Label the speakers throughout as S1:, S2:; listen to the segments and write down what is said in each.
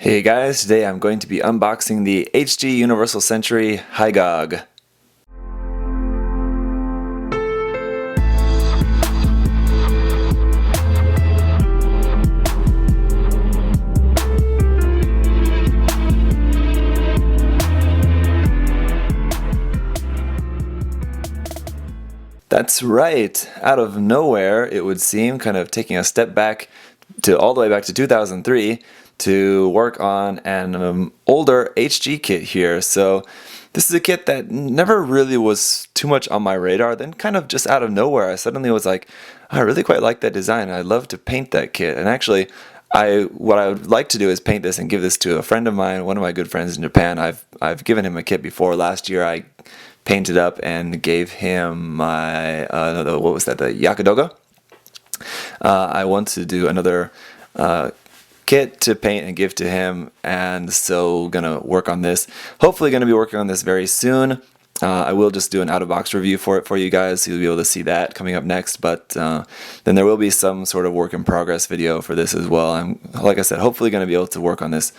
S1: Hey guys, today I'm going to be unboxing the HG Universal Century Hy-Gogg. That's right, out of nowhere it would seem, kind of taking a step back to all the way back to 2003 to work on an older HG kit here. So this is a kit that never really was too much on my radar. Then kind of just out of nowhere I suddenly was like, I really quite like that design. I'd love to paint that kit. And actually what I would like to do is paint this and give this to a friend of mine, one of my good friends in Japan. I've given him a kit before. Last year I painted up and gave him my what was that, the Yakudoga. I want to do another kit to paint and give to him, and so gonna work on this. Hopefully gonna be working on this very soon. I will just do an out-of-box review for it for you guys, so you'll be able to see that coming up next, but then there will be some sort of work in progress video for this as well. I'm, like I said, hopefully gonna be able to work on this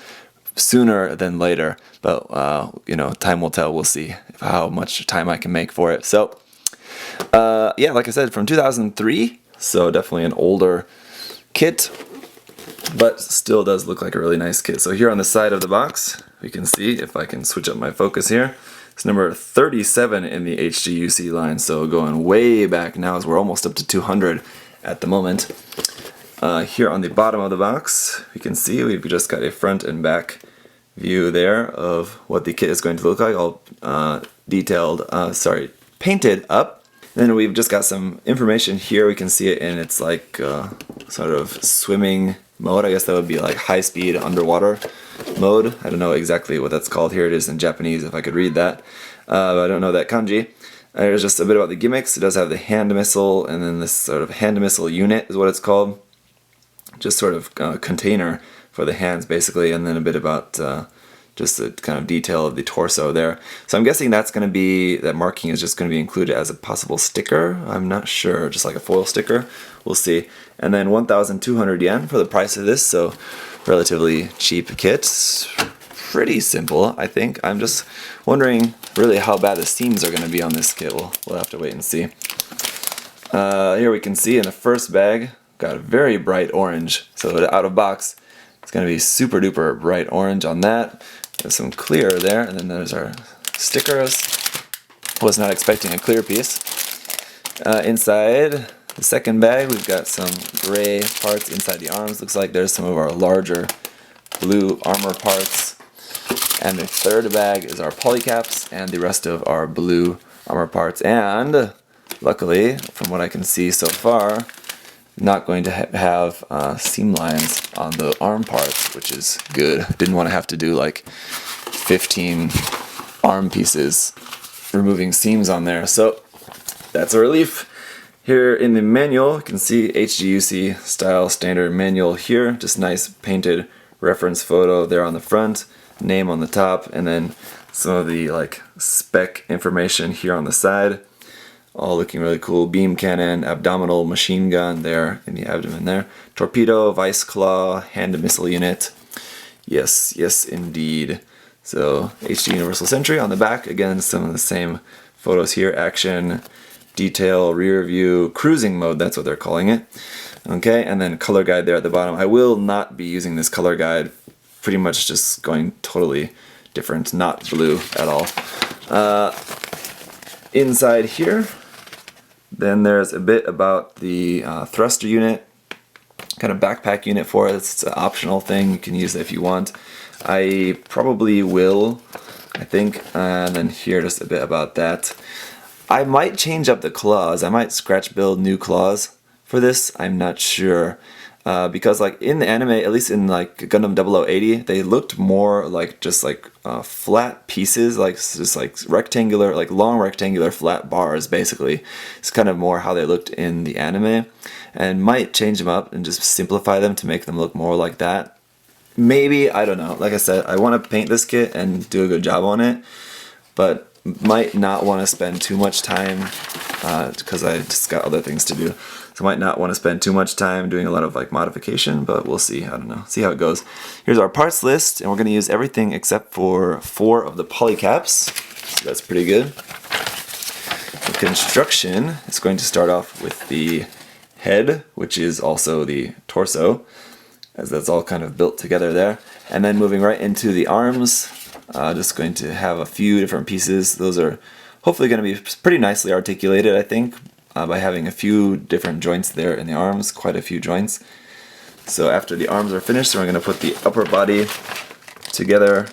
S1: sooner than later, but you know, time will tell. We'll see how much time I can make for it. So yeah, like I said, from 2003, so definitely an older kit, but still does look like a really nice kit. So here on the side of the box, we can see, if I can switch up my focus here, it's number 37 in the HGUC line, so going way back now, as we're almost up to 200 at the moment. Here on the bottom of the box, we can see we've just got a front and back view there of what the kit is going to look like, all painted up. Then we've just got some information here. We can see it in its like sort of swimming mode. I guess that would be like high-speed underwater mode. I don't know exactly what that's called. Here it is in Japanese, if I could read that. But I don't know that kanji. There's just a bit about the gimmicks. It does have the hand missile, and then this sort of hand missile unit is what it's called. Just sort of container for the hands, basically, and then a bit about just the kind of detail of the torso there. So I'm guessing that's going to be, that marking is just going to be included as a possible sticker. I'm not sure, just like a foil sticker. We'll see. And then 1,200 yen for the price of this, so relatively cheap kit. Pretty simple, I think. I'm just wondering really how bad the seams are going to be on this kit. We'll have to wait and see. Here we can see in the first bag, got a very bright orange. So out of box, it's going to be super duper bright orange on that. There's some clear there, and then there's our stickers. Was not expecting a clear piece. Inside the second bag, we've got some gray parts inside the arms. Looks like there's some of our larger blue armor parts. And the third bag is our polycaps and the rest of our blue armor parts. And luckily, from what I can see so far, not going to have seam lines on the arm parts, which is good. Didn't want to have to do like 15 arm pieces removing seams on there, so that's a relief. Here in the manual, you can see HGUC style standard manual here, just nice painted reference photo there on the front, name on the top, and then some of the like spec information here on the side. All looking really cool. Beam cannon, abdominal machine gun there in the abdomen there. Torpedo, vice claw, hand missile unit. Yes, yes indeed. So HG Universal Century on the back. Again, some of the same photos here. Action, detail, rear view, cruising mode, that's what they're calling it. Okay, and then color guide there at the bottom. I will not be using this color guide. Pretty much just going totally different, not blue at all. Inside here, then there's a bit about the thruster unit, kind of backpack unit for it. It's an optional thing. You can use it if you want. I probably will, I think. And then here, just a bit about that. I might change up the claws. I might scratch build new claws for this. I'm not sure. Because like in the anime, at least in like Gundam 0080, they looked more like just like flat pieces, like just like rectangular, like long rectangular flat bars basically. It's kind of more how they looked in the anime, and might change them up and just simplify them to make them look more like that. Maybe, I don't know. Like I said, I want to paint this kit and do a good job on it, but might not want to spend too much time because I just got other things to do. So I might not want to spend too much time doing a lot of like modification, but we'll see. I don't know. See how it goes. Here's our parts list, and we're going to use everything except for 4 of the polycaps. So that's pretty good. The construction is going to start off with the head, which is also the torso, as that's all kind of built together there. And then moving right into the arms, just going to have a few different pieces. Those are hopefully going to be pretty nicely articulated, I think, by having a few different joints there in the arms, quite a few joints. So after the arms are finished, we're going to put the upper body together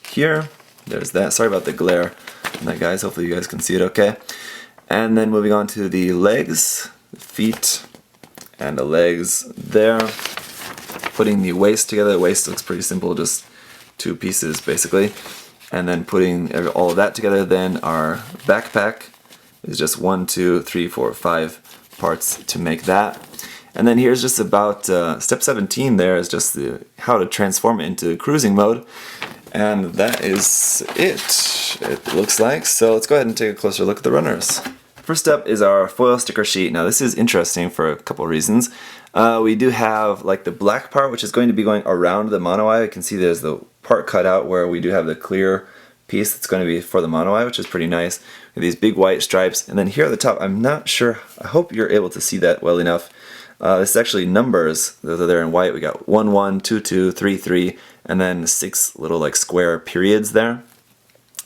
S1: here. There's that. Sorry about the glare on that, guys. Hopefully you guys can see it okay. And then moving on to the legs, the feet, and the legs there. Putting the waist together. The waist looks pretty simple, just 2 pieces basically. And then putting all of that together, then our backpack is just 1, 2, 3, 4, 5 parts to make that. And then here's just about step 17 there is just how to transform it into cruising mode. And that is it looks like. So let's go ahead and take a closer look at the runners. First up is our foil sticker sheet. Now this is interesting for a couple of reasons. We do have like the black part, which is going to be going around the mono eye. You can see there's the part cut out where we do have the clear piece that's going to be for the mono eye, which is pretty nice. With these big white stripes. And then here at the top, I'm not sure, I hope you're able to see that well enough. This is actually numbers. Those are there in white. We got 1, 1, 2, 2, 3, 3, and then 6 little like square periods there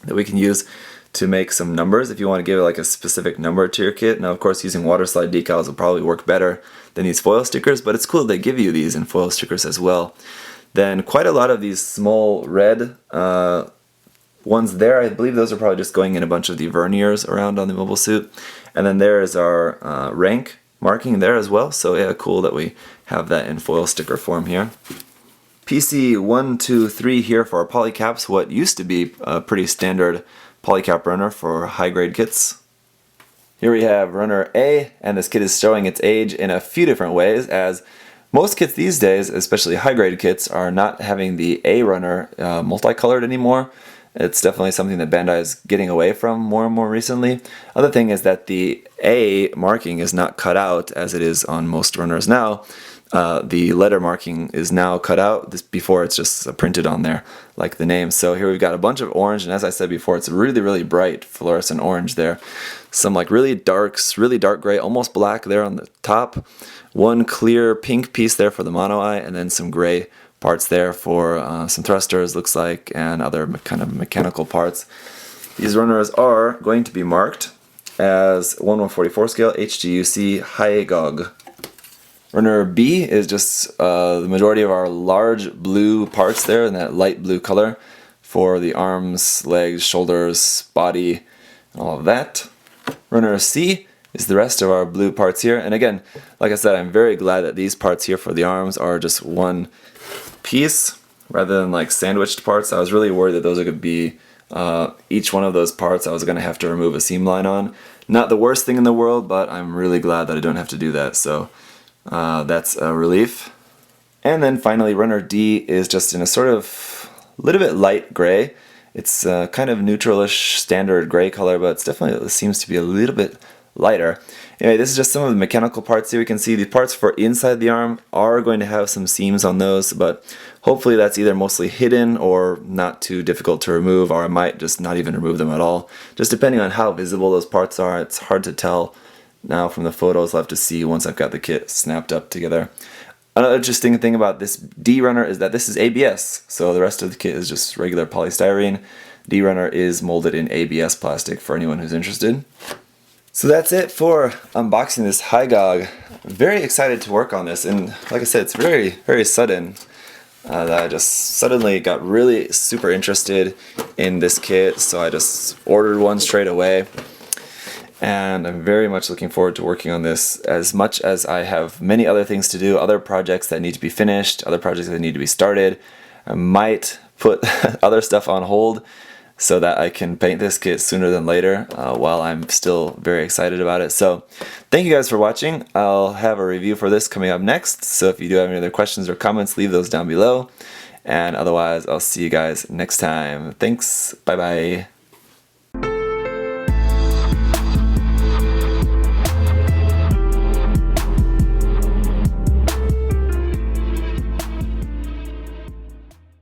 S1: that we can use to make some numbers if you want to give like a specific number to your kit. Now of course using water slide decals will probably work better than these foil stickers, but it's cool they give you these in foil stickers as well. Then quite a lot of these small red ones there, I believe those are probably just going in a bunch of the verniers around on the mobile suit. And then there is our rank marking there as well, so yeah, cool that we have that in foil sticker form here. PC 1, 2, 3 here for our polycaps, what used to be a pretty standard polycap runner for high grade kits. Here we have runner A, and this kit is showing its age in a few different ways, as most kits these days, especially high grade kits, are not having the A runner multicolored anymore. It's definitely something that Bandai is getting away from more and more recently. Other thing is that the A marking is not cut out as it is on most runners now. The letter marking is now cut out. Before it's just printed on there like the name. So here we've got a bunch of orange, and as I said before, it's really, really bright fluorescent orange there. Some like really darks, really dark gray, almost black there on the top. One clear pink piece there for the mono eye, and then some gray parts there for some thrusters, looks like, and other kind of mechanical parts. These runners are going to be marked as 1/144 scale HGUC Hy-Gogg. Runner B is just the majority of our large blue parts there in that light blue color for the arms, legs, shoulders, body, all of that. Runner C is the rest of our blue parts here. And again, like I said, I'm very glad that these parts here for the arms are just one piece rather than like sandwiched parts. I was really worried that those are going to be each one of those parts I was going to have to remove a seam line on. Not the worst thing in the world, but I'm really glad that I don't have to do that. So that's a relief. And then finally runner D is just in a sort of little bit light gray. It's kind of neutralish standard gray color, but it's definitely, it seems to be a little bit lighter. Anyway, this is just some of the mechanical parts here. We can see the parts for inside the arm are going to have some seams on those, but hopefully that's either mostly hidden or not too difficult to remove, or I might just not even remove them at all. Just depending on how visible those parts are, it's hard to tell now from the photos. I'll have to see once I've got the kit snapped up together. Another interesting thing about this D runner is that this is ABS, so the rest of the kit is just regular polystyrene. D runner is molded in ABS plastic for anyone who's interested. So that's it for unboxing this Hy-Gogg. I'm very excited to work on this, and like I said, it's very, very sudden that I just suddenly got really super interested in this kit, so I just ordered one straight away. And I'm very much looking forward to working on this, as much as I have many other things to do, other projects that need to be finished, other projects that need to be started. I might put other stuff on hold so that I can paint this kit sooner than later while I'm still very excited about it. So thank you guys for watching. I'll have a review for this coming up next, so if you do have any other questions or comments, leave those down below. And otherwise, I'll see you guys next time. Thanks, bye bye.